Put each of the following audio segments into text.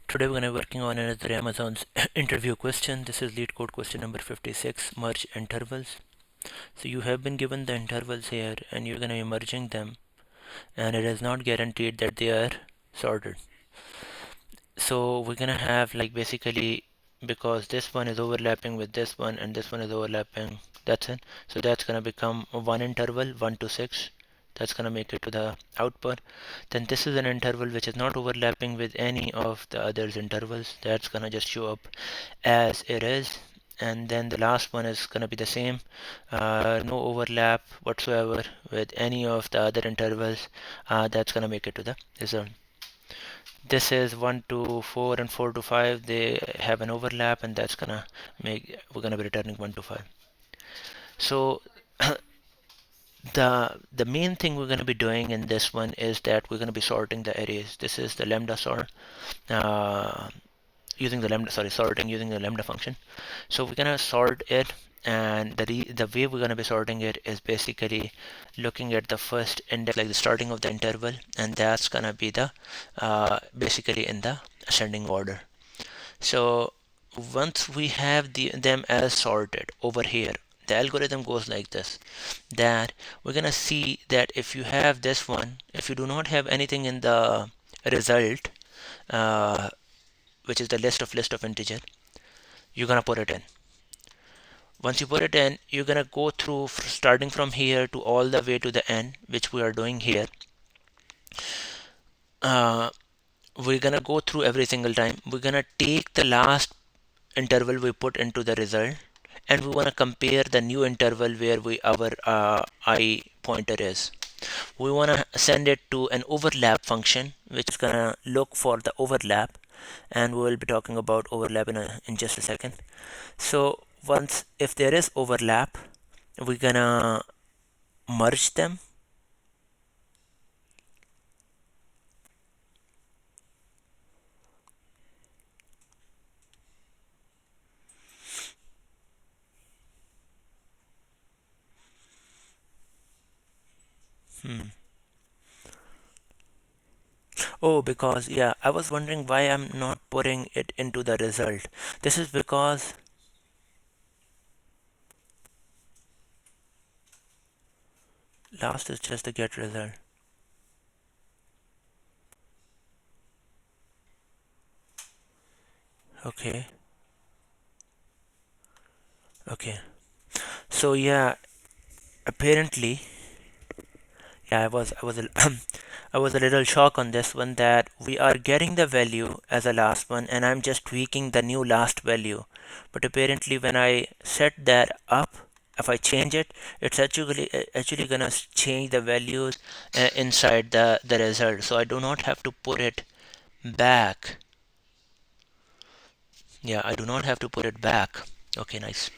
Today we're going to be working on another Amazon's interview question. This is Leetcode question number 56, merge intervals. So you have been given the intervals here and you're going to be merging them, and it is not guaranteed that they are sorted. So we're going to have like basically, because this one is overlapping with this one and this one is overlapping, that's it. So that's going to become one interval 1 to 6. That's going to make it to the output. Then this is an interval which is not overlapping with any of the others intervals. That's going to just show up as it is. And then the last one is going to be the same, no overlap whatsoever with any of the other intervals. That's going to make it to the result. This is 1 to 4 and 4 to 5, they have an overlap, and that's gonna make, we're gonna be returning 1 to 5. So the main thing we're going to be doing in this one is that we're going to be sorting the arrays. This is the lambda sort, uh, using the lambda, sorting using the lambda function. So we're going to sort it, and the way we're going to be sorting it is basically looking at the first index, like the starting of the interval, and that's going to be the basically in the ascending order. So once we have them as sorted over here, the algorithm goes like this, that we're gonna see that if you have this one, if you do not have anything in the result, uh, which is the list of integer, you're gonna put it in. Once you put it in, you're gonna go through starting from here to all the way to the end, which we are doing here. uh, we're gonna go through every single time. We're gonna take the last interval we put into the result, and we want to compare the new interval where our I pointer is. We want to send it to an overlap function, which is gonna look for the overlap, and we will be talking about overlap in just a second. So once, if there is overlap, we're gonna merge them. Hmm. Oh, because yeah, I was wondering why I'm not putting it into the result. This is because last is just the get result. Okay, okay. So yeah, apparently, yeah, I was I was a little shocked on this one, that we are getting the value as a last one, and I'm just tweaking the new last value. But apparently, when I set that up, if I change it, it's actually gonna change the values inside the result. So I do not have to put it back. Yeah, I do not have to put it back. Okay, nice.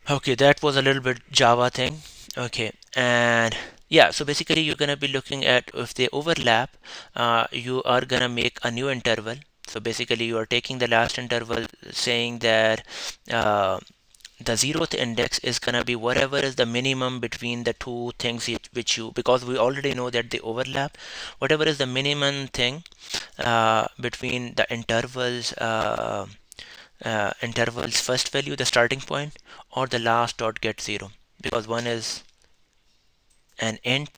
Okay, that was a little bit Java thing. Okay, and yeah, so basically you're gonna be looking at if they overlap, you are gonna make a new interval. So basically you are taking the last interval, saying that uh, the zeroth index is gonna be whatever is the minimum between the two things which you, because we already know that they overlap, whatever is the minimum thing between the intervals first value, the starting point, or the last dot get 0, because one is an int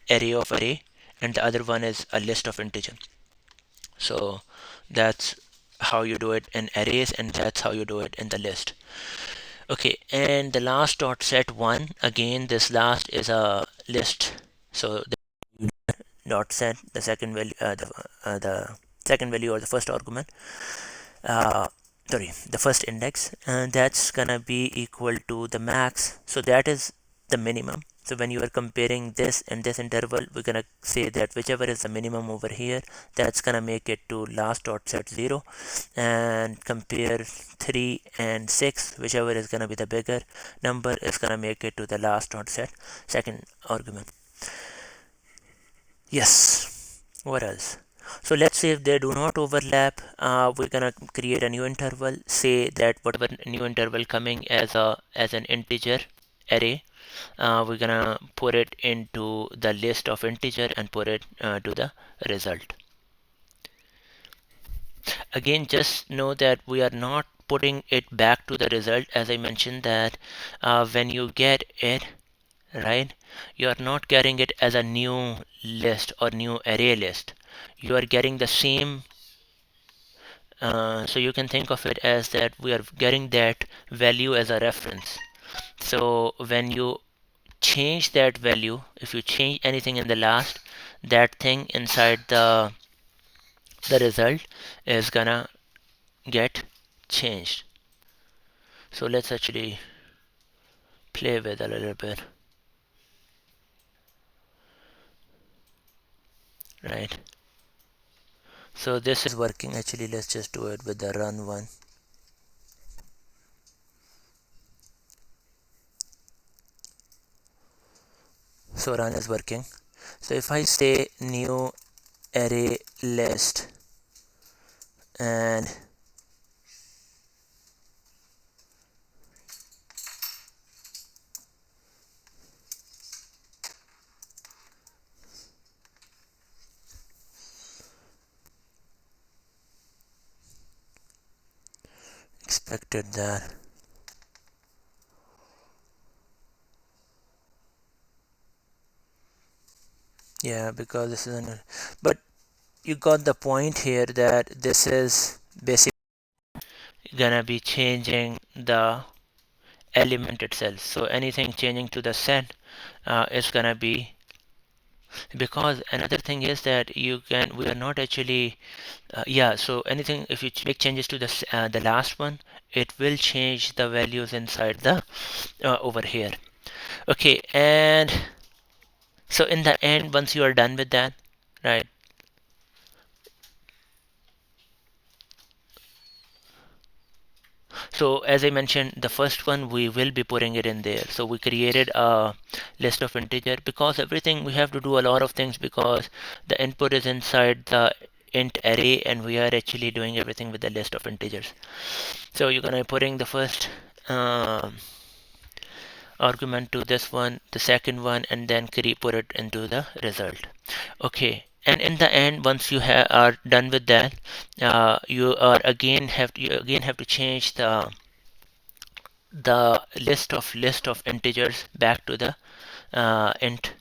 array of array and the other one is a list of integer. So that's how you do it in arrays, and that's how you do it in the list. Okay, and the last dot set 1, again this last is a list, so the dot set the second value, the second value or the first argument, uh, sorry, the first index, and that's gonna be equal to the max. So that is the minimum. So when you are comparing this and this interval, we're gonna say that whichever is the minimum over here, that's gonna make it to last dot set 0, and compare 3 and 6, whichever is gonna be the bigger number, is gonna make it to the last dot set second argument. Yes. What else? So let's say if they do not overlap, we're gonna create a new interval. Say that whatever new interval coming as an integer array, we're gonna put it into the list of integer and put it to the result. Again, just know that we are not putting it back to the result. As I mentioned that when you get it, right, you are not getting it as a new list or new array list. You are getting the same, so you can think of it as that we are getting that value as a reference. So when you change that value, if you change anything in the last, that thing inside the result is gonna get changed. So let's actually play with a little bit, right? So this is working. Actually, let's just do it with the run one. So run is working. So if I say new array list and expected that, yeah, because this is an, but you got the point here that this is basically gonna be changing the element itself. So anything changing to the set is gonna be, because another thing is that you can, we are not actually yeah, so anything, if you make changes to the last one, it will change the values inside the over here. Okay, and so in the end, once you are done with that, right, so as I mentioned, the first one we will be putting it in there. So we created a list of integer, because everything we have to do a lot of things, because the input is inside the int array and we are actually doing everything with the list of integers. So you're gonna putting the first argument to this one, the second one, and then put it into the result. Okay, and in the end, once you are done with that, you again have to change the list of integers back to the int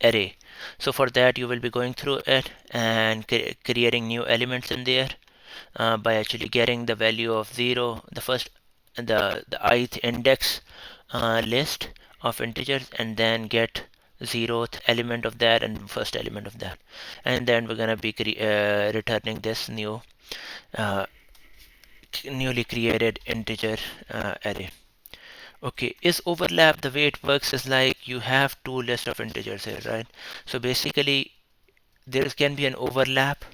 array. So for that, you will be going through it and creating new elements in there by actually getting the value of 0, the first, the ith index list of integers, and then get zeroth element of that and first element of that, and then we're gonna be returning this uh, newly created integer array. Okay, is overlap, the way it works is like you have two lists of integers here, right? So basically there can be an overlap.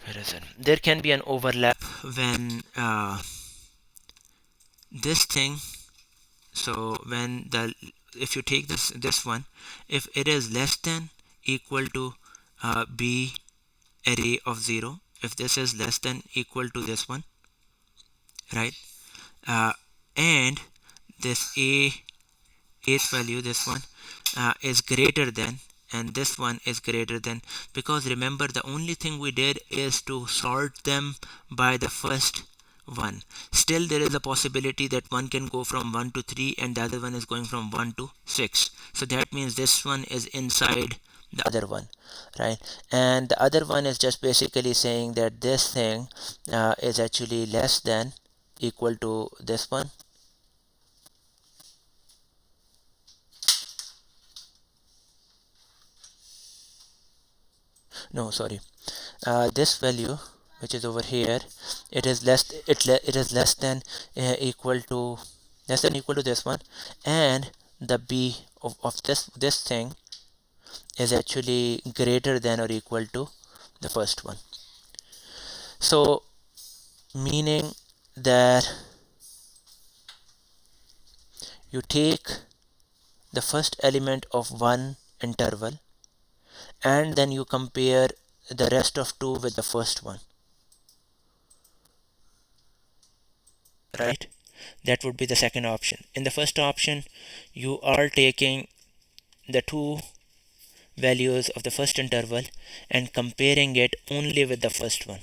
Where is it? There can be an overlap when this thing, so when the, if you take this one, if it is less than equal to b array of 0, if this is less than equal to this one, right, uh, and this eighth value, this one is greater than, and this one is greater than, because remember the only thing we did is to sort them by the first one. Still there is a possibility that one can go from 1 to 3 and the other one is going from 1 to 6. So that means this one is inside the other one, right? And the other one is just basically saying that this thing is actually less than equal to this one. No, sorry, this value which is over here, it is it is less than equal to, less than equal to this one, and the b of this thing is actually greater than or equal to the first one. So meaning that you take the first element of one interval and then you compare the rest of two with the first one, right? That would be the second option. In the first option, you are taking the two values of the first interval and comparing it only with the first one.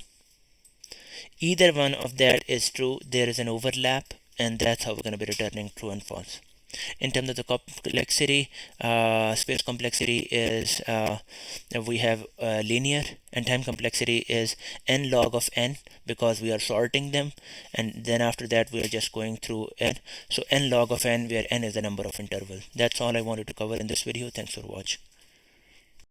Either one of that is true, there is an overlap, and that's how we're going to be returning true and false. In terms of the complexity, space complexity is we have linear, and time complexity is n log of n because we are sorting them, and then after that we are just going through n. So n log of n, where n is the number of intervals. That's all I wanted to cover in this video. Thanks for watching.